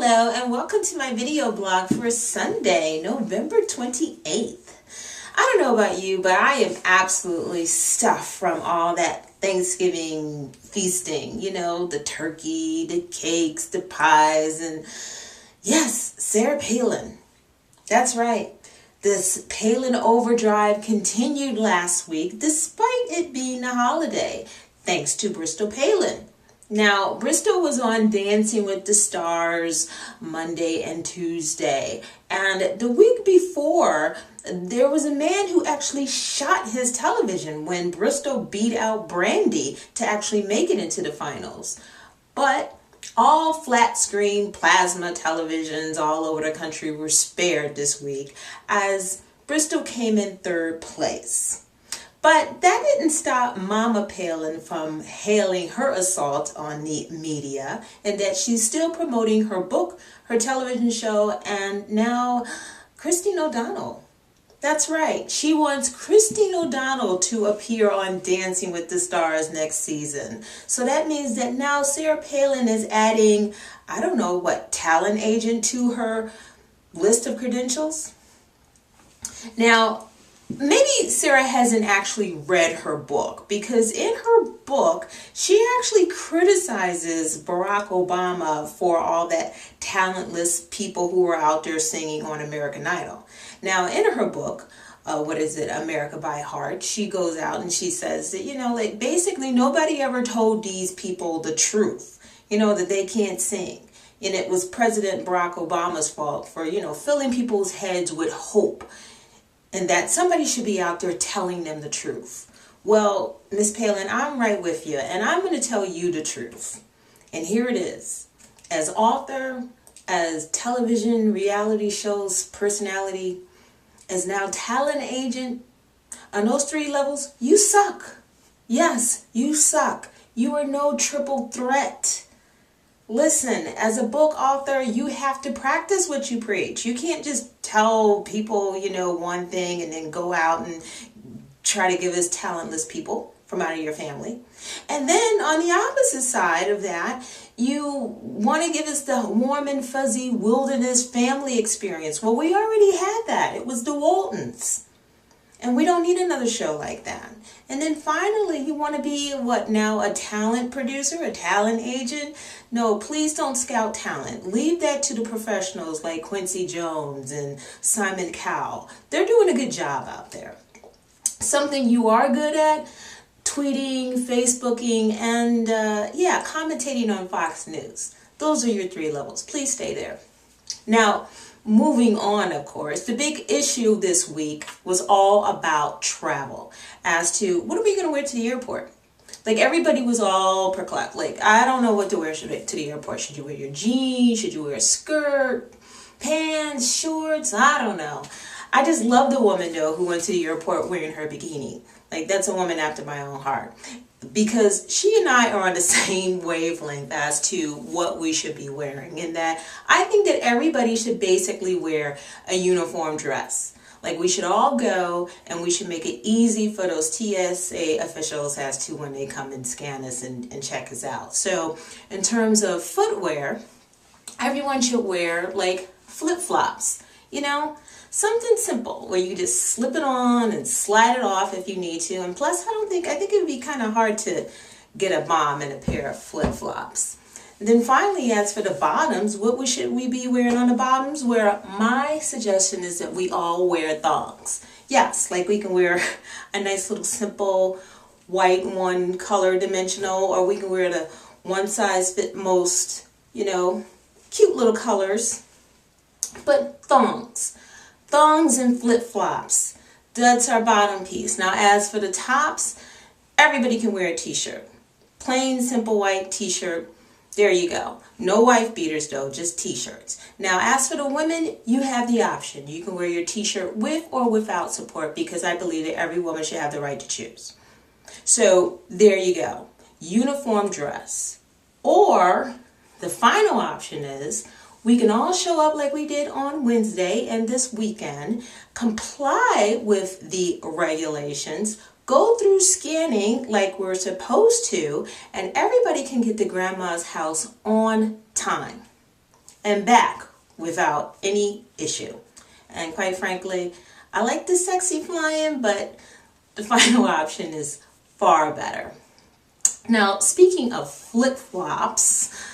Hello and welcome to my video blog for Sunday, November 28th. I don't know about you, but I am absolutely stuffed from all that Thanksgiving feasting. You know, the turkey, the cakes, the pies, and yes, Sarah Palin. That's right. This Palin overdrive continued last week despite it being a holiday, thanks to Bristal Palin. Now, Bristal was on Dancing with the Stars Monday and Tuesday, and the week before, there was a man who actually shot his television when Bristal beat out Brandy to actually make it into the finals. But all flat screen plasma televisions all over the country were spared this week as Bristal came in third place. But that didn't stop Mama Palin from hailing her assault on the media, and that she's still promoting her book, her television show, and now Christine O'Donnell. That's right. She wants Christine O'Donnell to appear on Dancing with the Stars next season. So that means that now Sarah Palin is adding, I don't know what, talent agent to her list of credentials. Now, maybe Sarah hasn't actually read her book, because in her book, she actually criticizes Barack Obama for all that talentless people who are out there singing on American Idol. Now, in her book, America by Heart, she goes out and she says that, like basically nobody ever told these people the truth, that they can't sing. And it was President Barack Obama's fault for, filling people's heads with hope, and that somebody should be out there telling them the truth. Well, Miss Palin, I'm right with you, and I'm going to tell you the truth. And here it is. As author, as television reality shows personality, as now talent agent, on those three levels, you suck. Yes, you suck. You are no triple threat. Listen, as a book author, you have to practice what you preach. You can't just tell people, one thing and then go out and try to give us talentless people from out of your family. And then on the opposite side of that, you want to give us the warm and fuzzy wilderness family experience. Well, we already had that. It was the Waltons. And we don't need another show like that. And then finally, you want to be, a talent producer, a talent agent? No, please don't scout talent. Leave that to the professionals like Quincy Jones and Simon Cowell. They're doing a good job out there. Something you are good at, tweeting, Facebooking, and commentating on Fox News. Those are your three levels. Please stay there. Now, moving on, of course, the big issue this week was all about travel as to what are we going to wear to the airport? Like, everybody was all perplexed. Like, I don't know what to wear to the airport. Should you wear your jeans? Should you wear a skirt, pants, shorts? I don't know. I just love the woman, though, who went to the airport wearing her bikini. Like, that's a woman after my own heart. Because she and I are on the same wavelength as to what we should be wearing. And that I think that everybody should basically wear a uniform dress. Like, we should all go and we should make it easy for those TSA officials as to when they come and scan us and check us out. So in terms of footwear, everyone should wear like flip-flops, something simple where you just slip it on and slide it off if you need to. And plus, I think it would be kind of hard to get a bomb in a pair of flip-flops. And then finally, as for the bottoms, what should we be wearing on the bottoms? Where my suggestion is that we all wear thongs. Yes, like we can wear a nice little simple white one color dimensional, or we can wear the one size fit most, cute little colors. But thongs. Thongs and flip-flops. That's our bottom piece. Now, as for the tops, everybody can wear a t-shirt. Plain, simple white t-shirt. There you go. No wife beaters, though, just t-shirts. Now, as for the women, you have the option. You can wear your t-shirt with or without support, because I believe that every woman should have the right to choose. So, there you go. Uniform dress. Or, the final option is, we can all show up like we did on Wednesday and this weekend, comply with the regulations, go through scanning like we're supposed to, and everybody can get to grandma's house on time. and back without any issue. And quite frankly, I like the sexy flying, but the final option is far better. Now, speaking of flip-flops,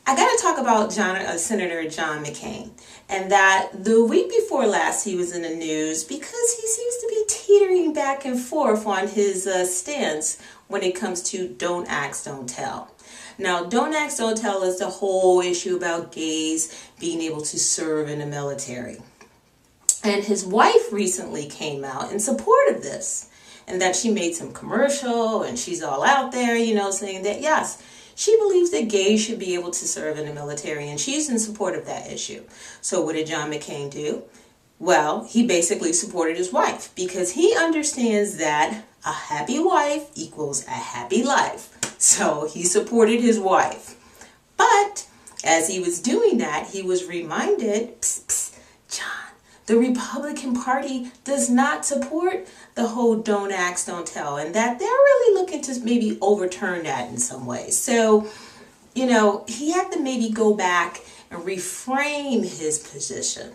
I got to talk about Senator John McCain, and that the week before last he was in the news because he seems to be teetering back and forth on his stance when it comes to don't ask, don't tell. Now, don't ask, don't tell is the whole issue about gays being able to serve in the military. And his wife recently came out in support of this, and that she made some commercial and she's all out there, saying that yes, she believes that gays should be able to serve in the military, and she's in support of that issue. So what did John McCain do? Well, he basically supported his wife because he understands that a happy wife equals a happy life. So he supported his wife. But as he was doing that, he was reminded, psst, psst, John, the Republican Party does not support the whole don't ask, don't tell, and that they're really looking to maybe overturn that in some ways. So, he had to maybe go back and reframe his position.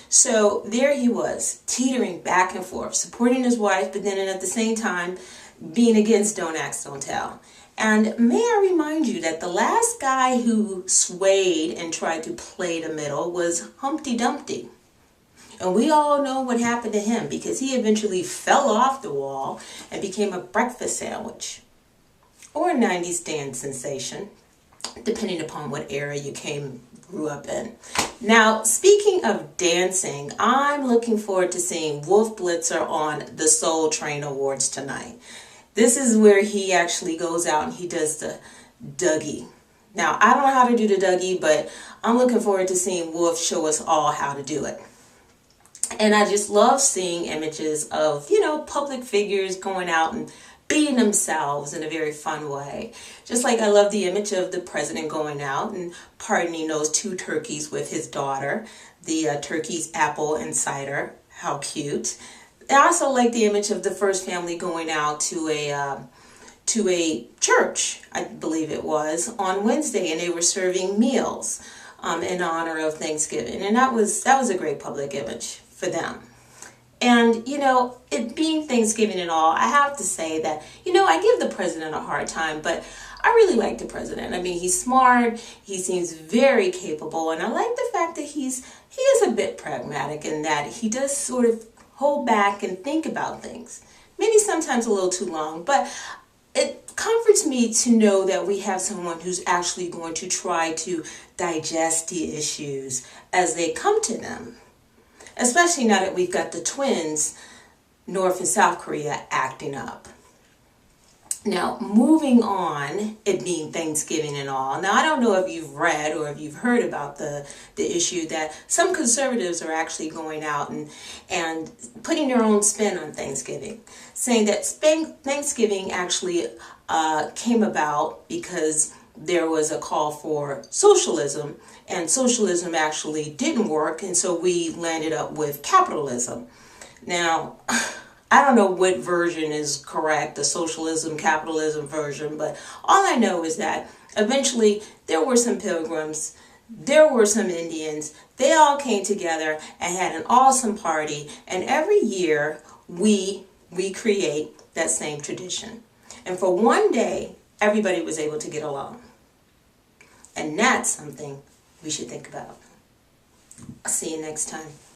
So there he was, teetering back and forth, supporting his wife, but then at the same time being against don't ask, don't tell. And may I remind you that the last guy who swayed and tried to play the middle was Humpty Dumpty. And we all know what happened to him because he eventually fell off the wall and became a breakfast sandwich or a 90s dance sensation, depending upon what era you grew up in. Now, speaking of dancing, I'm looking forward to seeing Wolf Blitzer on the Soul Train Awards tonight. This is where he actually goes out and he does the Dougie. Now, I don't know how to do the Dougie, but I'm looking forward to seeing Wolf show us all how to do it. And I just love seeing images of, public figures going out and being themselves in a very fun way. Just like I love the image of the president going out and pardoning those 2 turkeys with his daughter. The turkey's apple and cider. How cute. I also like the image of the first family going out to a church, I believe it was, on Wednesday, and they were serving meals in honor of Thanksgiving. And that was a great public image for them. And, it being Thanksgiving and all, I have to say that, I give the president a hard time, but I really like the president. I mean, he's smart, he seems very capable, and I like the fact that he is a bit pragmatic in that he does sort of hold back and think about things. Maybe sometimes a little too long, but it comforts me to know that we have someone who's actually going to try to digest the issues as they come to them. Especially now that we've got the twins, North and South Korea, acting up. Now, moving on, it being Thanksgiving and all. Now, I don't know if you've read or if you've heard about the issue that some conservatives are actually going out and putting their own spin on Thanksgiving, saying that Thanksgiving actually came about because there was a call for socialism, and socialism actually didn't work, and so we landed up with capitalism. Now, I don't know what version is correct, the socialism, capitalism version, but all I know is that eventually there were some pilgrims, there were some Indians, they all came together and had an awesome party, and every year we recreate that same tradition. And for one day, everybody was able to get along. And that's something we should think about. I'll see you next time.